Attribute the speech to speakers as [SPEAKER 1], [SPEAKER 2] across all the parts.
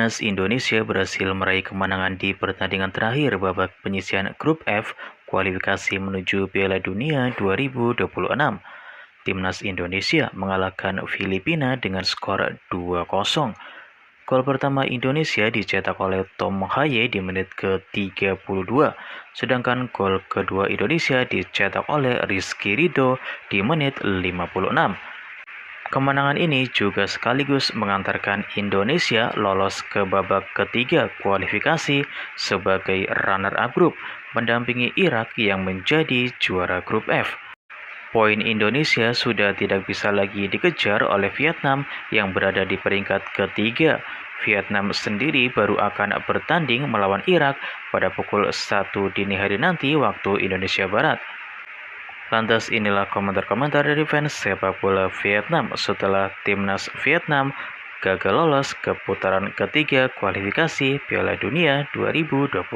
[SPEAKER 1] Timnas Indonesia berhasil meraih kemenangan di pertandingan terakhir babak penyisihan Grup F kualifikasi menuju Piala Dunia 2026. Timnas Indonesia mengalahkan Filipina dengan skor 2-0. Gol pertama Indonesia dicetak oleh Tom Haye di menit ke-32, sedangkan gol kedua Indonesia dicetak oleh Rizky Ridho di menit 56. Kemenangan ini juga sekaligus mengantarkan Indonesia lolos ke babak ketiga kualifikasi sebagai runner-up grup, mendampingi Irak yang menjadi juara grup F. Poin Indonesia sudah tidak bisa lagi dikejar oleh Vietnam yang berada di peringkat ketiga. Vietnam sendiri baru akan bertanding melawan Irak pada pukul 1 dini hari nanti waktu Indonesia Barat. Lantas inilah komentar-komentar dari fans sepak bola Vietnam setelah timnas Vietnam gagal lolos ke putaran ketiga kualifikasi Piala Dunia 2026.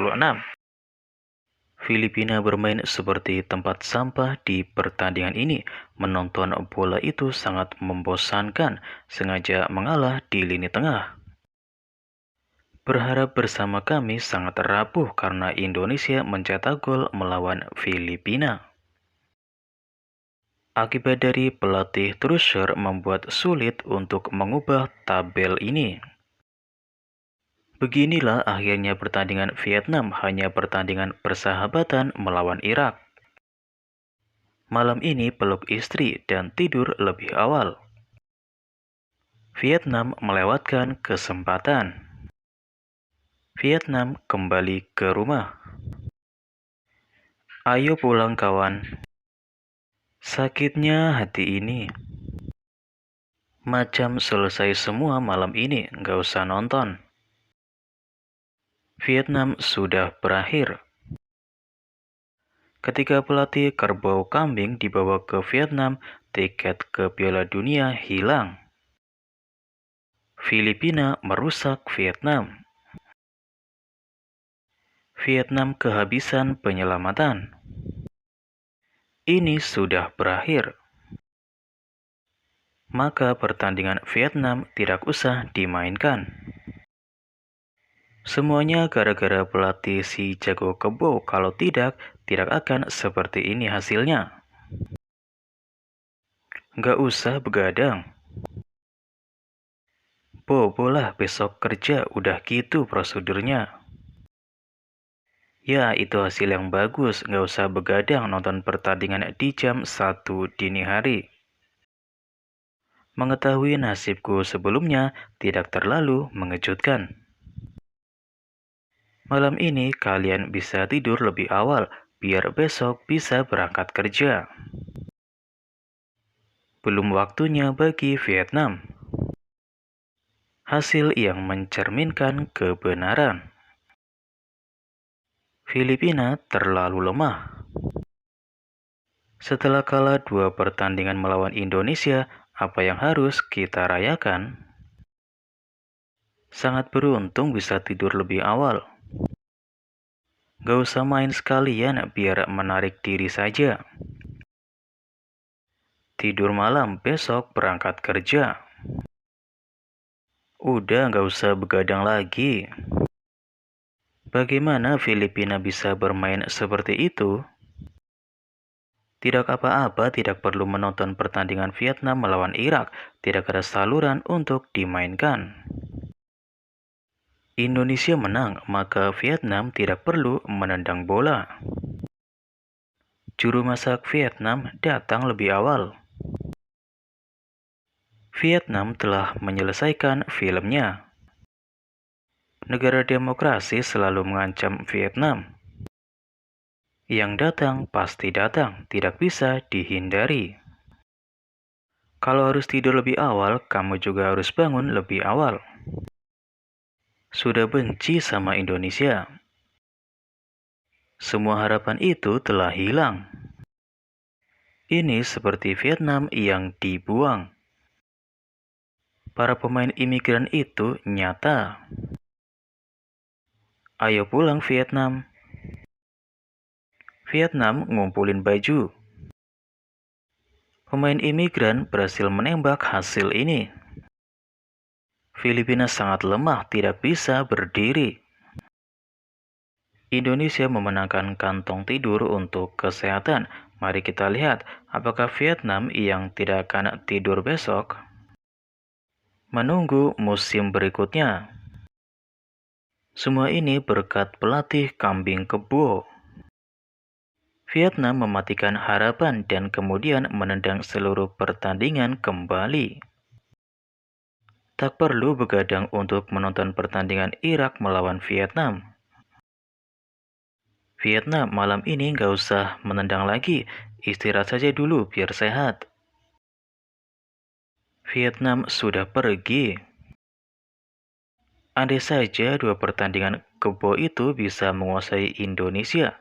[SPEAKER 1] Filipina bermain seperti tempat sampah di pertandingan ini. Menonton bola itu sangat membosankan, sengaja mengalah di lini tengah. Berharap bersama kami sangat rapuh karena Indonesia mencetak gol melawan Filipina. Akibat dari pelatih Truesdale membuat sulit untuk mengubah tabel ini. Beginilah akhirnya pertandingan Vietnam, hanya pertandingan persahabatan melawan Irak. Malam ini peluk istri dan tidur lebih awal. Vietnam melewatkan kesempatan. Vietnam kembali ke rumah. Ayo pulang kawan. Sakitnya hati ini. Macam selesai semua malam ini, nggak usah nonton. Vietnam sudah berakhir. Ketika pelatih kerbau kambing dibawa ke Vietnam, tiket ke Piala Dunia hilang. Filipina merusak Vietnam. Vietnam kehabisan penyelamatan. Ini sudah berakhir. Maka pertandingan Vietnam tidak usah dimainkan. Semuanya gara-gara pelatih si jago kebo, kalau tidak akan seperti ini hasilnya. Nggak usah begadang. Bobolah besok kerja, udah gitu prosedurnya. Ya, itu hasil yang bagus, nggak usah begadang nonton pertandingan di jam 1 dini hari. Mengetahui nasibku sebelumnya tidak terlalu mengejutkan. Malam ini kalian bisa tidur lebih awal, biar besok bisa berangkat kerja. Belum waktunya bagi Vietnam. Hasil yang mencerminkan kebenaran. Filipina terlalu lemah. Setelah kalah 2 pertandingan melawan Indonesia, apa yang harus kita rayakan? Sangat beruntung bisa tidur lebih awal. Gak usah main sekalian biar menarik diri saja. Tidur malam, besok berangkat kerja. Udah gak usah begadang lagi. Bagaimana Filipina bisa bermain seperti itu? Tidak apa-apa, tidak perlu menonton pertandingan Vietnam melawan Irak. Tidak ada saluran untuk dimainkan. Indonesia menang, maka Vietnam tidak perlu menendang bola. Juru masak Vietnam datang lebih awal. Vietnam telah menyelesaikan filmnya. Negara demokrasi selalu mengancam Vietnam. Yang datang pasti datang, tidak bisa dihindari. Kalau harus tidur lebih awal, kamu juga harus bangun lebih awal. Sudah benci sama Indonesia. Semua harapan itu telah hilang. Ini seperti Vietnam yang dibuang. Para pemain imigran itu nyata. Ayo pulang Vietnam. Vietnam ngumpulin baju. Pemain imigran berhasil menembak hasil ini. Filipina sangat lemah, tidak bisa berdiri. Indonesia memenangkan kantong tidur untuk kesehatan. Mari kita lihat apakah Vietnam yang tidak akan tidur besok menunggu musim berikutnya. Semua ini berkat pelatih kambing kebo. Vietnam mematikan harapan dan kemudian menendang seluruh pertandingan kembali. Tak perlu begadang untuk menonton pertandingan Irak melawan Vietnam. Vietnam malam ini nggak usah menendang lagi, istirahat saja dulu biar sehat. Vietnam sudah pergi. Andai saja dua pertandingan kebo itu bisa menguasai Indonesia,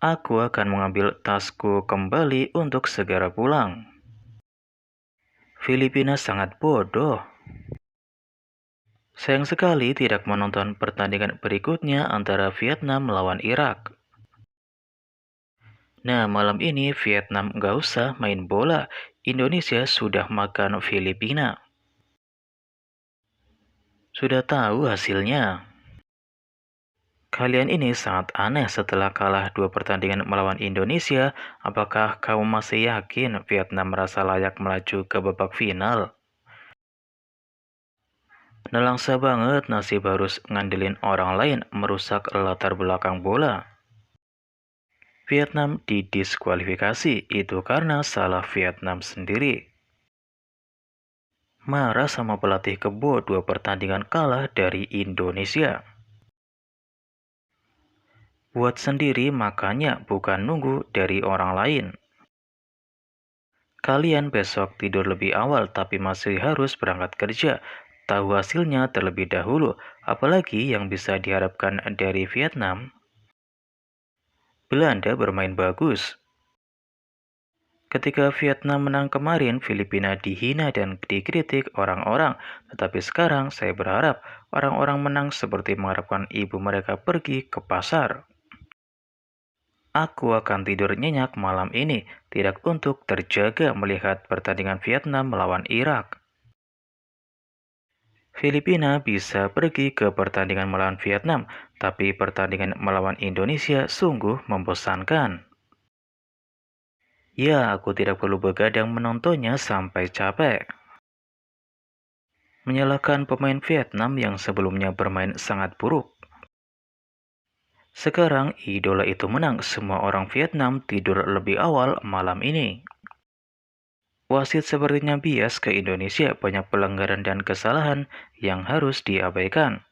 [SPEAKER 1] aku akan mengambil tasku kembali untuk segera pulang. Filipina sangat bodoh. Sayang sekali tidak menonton pertandingan berikutnya antara Vietnam melawan Irak. Nah, malam ini Vietnam nggak usah main bola. Indonesia sudah makan Filipina. Sudah tahu hasilnya. Kalian ini sangat aneh setelah kalah dua pertandingan melawan Indonesia. Apakah kamu masih yakin Vietnam merasa layak melaju ke babak final? Nelangsa banget nasib harus ngandelin orang lain merusak latar belakang bola. Vietnam didiskualifikasi itu karena salah Vietnam sendiri. Marah sama pelatih kebo dua pertandingan kalah dari Indonesia. Buat sendiri makanya bukan nunggu dari orang lain. Kalian besok tidur lebih awal tapi masih harus berangkat kerja. Tahu hasilnya terlebih dahulu, apalagi yang bisa diharapkan dari Vietnam. Belanda bermain bagus. Ketika Vietnam menang kemarin, Filipina dihina dan dikritik orang-orang. Tetapi sekarang saya berharap orang-orang menang seperti mengharapkan ibu mereka pergi ke pasar. Aku akan tidur nyenyak malam ini, tidak untuk terjaga melihat pertandingan Vietnam melawan Irak. Filipina bisa pergi ke pertandingan melawan Vietnam, tapi pertandingan melawan Indonesia sungguh membosankan. Ya, aku tidak perlu begadang menontonnya sampai capek. Menyalahkan pemain Vietnam yang sebelumnya bermain sangat buruk. Sekarang idola itu menang, semua orang Vietnam tidur lebih awal malam ini. Wasit sepertinya bias ke Indonesia, banyak pelanggaran dan kesalahan yang harus diabaikan.